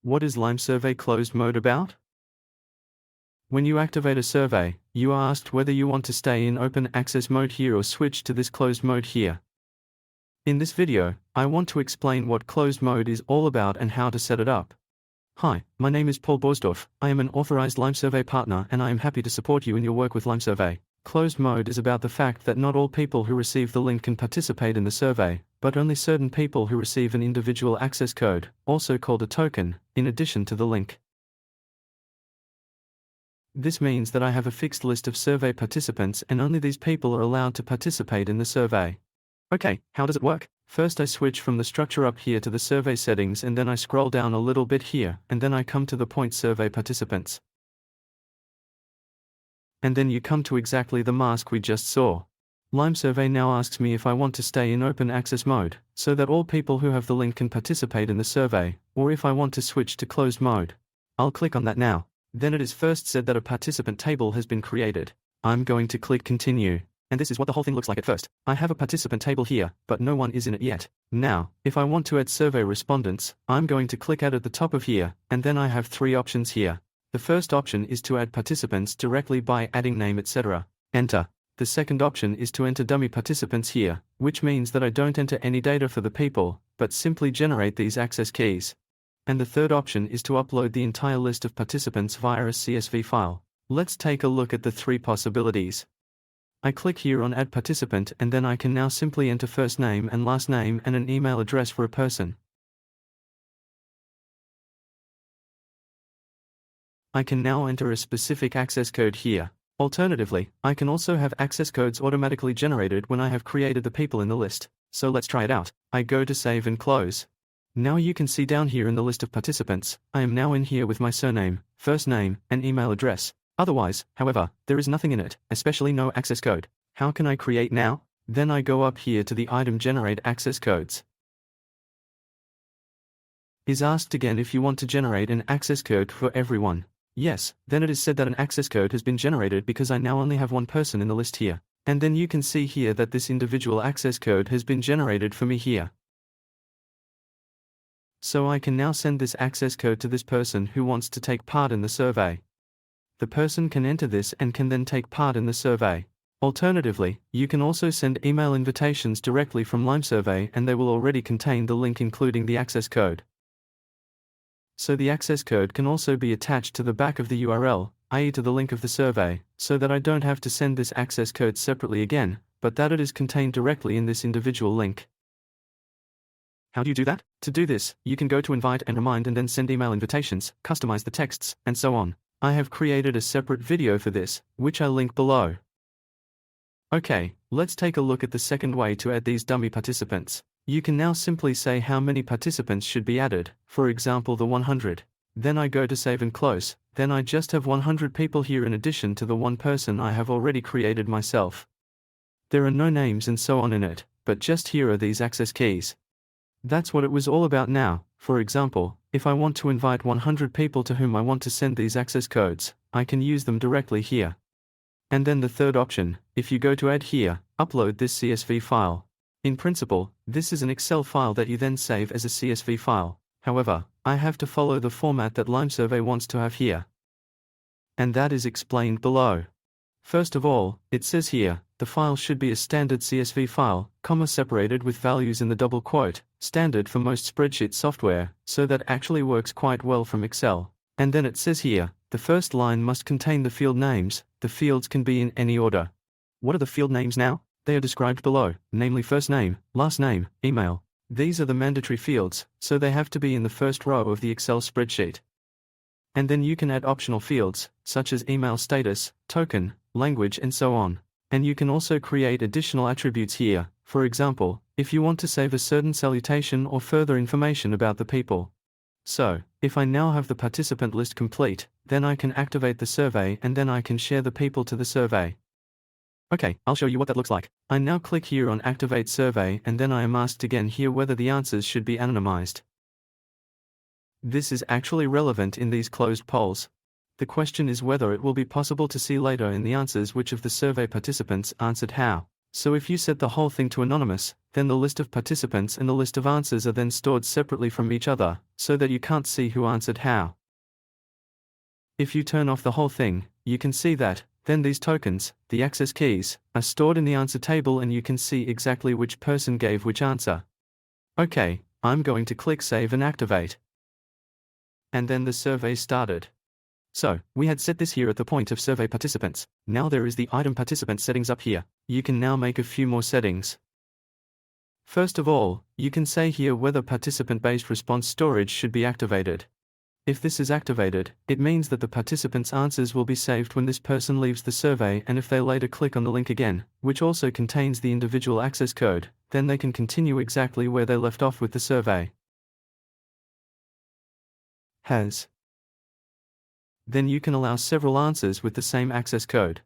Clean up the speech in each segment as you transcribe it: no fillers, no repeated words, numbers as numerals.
What is LimeSurvey closed mode about? When you activate a survey, you are asked whether you want to stay in open access mode here or switch to this closed mode here. In this video, I want to explain what closed mode is all about and how to set it up. Hi, my name is Paul Borsdorf. I am an authorized LimeSurvey partner and I am happy to support you in your work with LimeSurvey. Closed mode is about the fact that not all people who receive the link can participate in the survey, but only certain people who receive an individual access code, also called a token, in addition to the link. This means that I have a fixed list of survey participants and only these people are allowed to participate in the survey. Okay, how does it work? First I switch from the structure up here to the survey settings and then I scroll down a little bit here and then I come to the point survey participants. And then you come to exactly the mask we just saw. LimeSurvey now asks me if I want to stay in open access mode, so that all people who have the link can participate in the survey, or if I want to switch to closed mode. I'll click on that now. Then it is first said that a participant table has been created. I'm going to click continue. And this is what the whole thing looks like at first. I have a participant table here, but no one is in it yet. Now, if I want to add survey respondents, I'm going to click add at the top of here, and then I have three options here. The first option is to add participants directly by adding name etc. Enter. The second option is to enter dummy participants here, which means that I don't enter any data for the people, but simply generate these access keys. And the third option is to upload the entire list of participants via a CSV file. Let's take a look at the three possibilities. I click here on add participant and then I can now simply enter first name and last name and an email address for a person. I can now enter a specific access code here. Alternatively, I can also have access codes automatically generated when I have created the people in the list. So let's try it out. I go to save and close. Now you can see down here in the list of participants, I am now in here with my surname, first name, and email address. Otherwise, however, there is nothing in it, especially no access code. How can I create now? Then I go up here to the item generate access codes. Is asked again if you want to generate an access code for everyone. Yes, then it is said that an access code has been generated because I now only have one person in the list here. And then you can see here that this individual access code has been generated for me here. So I can now send this access code to this person who wants to take part in the survey. The person can enter this and can then take part in the survey. Alternatively, you can also send email invitations directly from LimeSurvey and they will already contain the link including the access code. So the access code can also be attached to the back of the URL, i.e. to the link of the survey, so that I don't have to send this access code separately again, but that it is contained directly in this individual link. How do you do that? To do this, you can go to invite and remind and then send email invitations, customize the texts, and so on. I have created a separate video for this, which I'll link below. Okay, let's take a look at the second way to add these dummy participants. You can now simply say how many participants should be added, for example the 100. Then I go to save and close, then I just have 100 people here in addition to the one person I have already created myself. There are no names and so on in it, but just here are these access keys. That's what it was all about now. For example, if I want to invite 100 people to whom I want to send these access codes, I can use them directly here. And then the third option, if you go to add here, upload this CSV file. In principle, this is an Excel file that you then save as a CSV file. However, I have to follow the format that LimeSurvey wants to have here. And that is explained below. First of all, it says here, the file should be a standard CSV file, separated with values in the double quote, standard for most spreadsheet software, so that actually works quite well from Excel. And then it says here, the first line must contain the field names, the fields can be in any order. What are the field names now? They are described below, namely first name, last name, email. These are the mandatory fields, so they have to be in the first row of the Excel spreadsheet. And then you can add optional fields, such as email status, token, language and so on. And you can also create additional attributes here, for example, if you want to save a certain salutation or further information about the people. So, if I now have the participant list complete, then I can activate the survey and then I can share the people to the survey. Okay, I'll show you what that looks like. I now click here on Activate Survey and then I am asked again here whether the answers should be anonymized. This is actually relevant in these closed polls. The question is whether it will be possible to see later in the answers which of the survey participants answered how. So if you set the whole thing to anonymous, then the list of participants and the list of answers are then stored separately from each other, so that you can't see who answered how. If you turn off the whole thing, you can see that, then these tokens, the access keys, are stored in the answer table and you can see exactly which person gave which answer. Okay, I'm going to click Save and Activate. And then the survey started. So, we had set this here at the point of survey participants. Now there is the item participant settings up here. You can now make a few more settings. First of all, you can say here whether participant-based response storage should be activated. If this is activated, it means that the participants' answers will be saved when this person leaves the survey, and if they later click on the link again, which also contains the individual access code, then they can continue exactly where they left off with the survey. Then you can allow several answers with the same access code.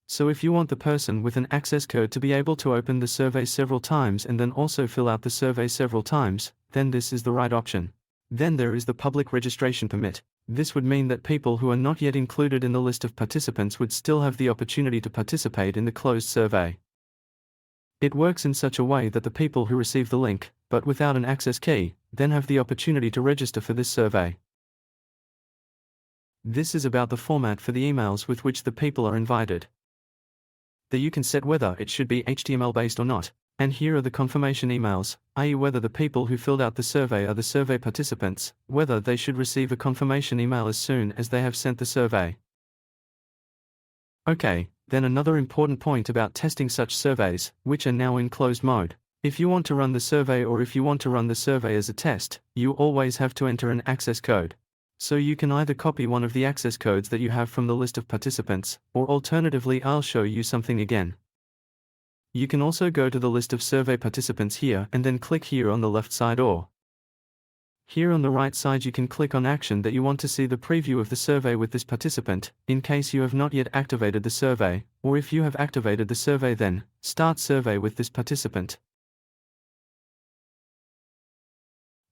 So if you want the person with an access code to be able to open the survey several times and then also fill out the survey several times, then this is the right option. Then there is the public registration permit. This would mean that people who are not yet included in the list of participants would still have the opportunity to participate in the closed survey. It works in such a way that the people who receive the link, but without an access key, then have the opportunity to register for this survey. This is about the format for the emails with which the people are invited. That you can set whether it should be HTML-based or not, and here are the confirmation emails, i.e. whether the people who filled out the survey are the survey participants, whether they should receive a confirmation email as soon as they have sent the survey. Okay, then another important point about testing such surveys, which are now in closed mode. If you want to run the survey or if you want to run the survey as a test, you always have to enter an access code. So you can either copy one of the access codes that you have from the list of participants, or alternatively I'll show you something again. You can also go to the list of survey participants here and then click here on the left side, or here on the right side you can click on action that you want to see the preview of the survey with this participant, in case you have not yet activated the survey, or if you have activated the survey then, start survey with this participant.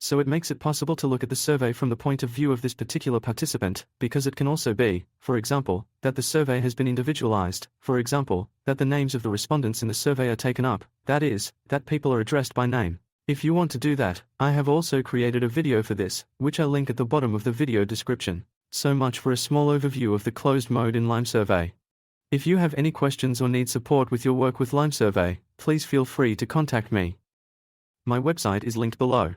So it makes it possible to look at the survey from the point of view of this particular participant, because it can also be, for example, that the survey has been individualized, for example, that the names of the respondents in the survey are taken up, that is, that people are addressed by name. If you want to do that, I have also created a video for this, which I link at the bottom of the video description. So much for a small overview of the closed mode in LimeSurvey. If you have any questions or need support with your work with LimeSurvey, please feel free to contact me. My website is linked below.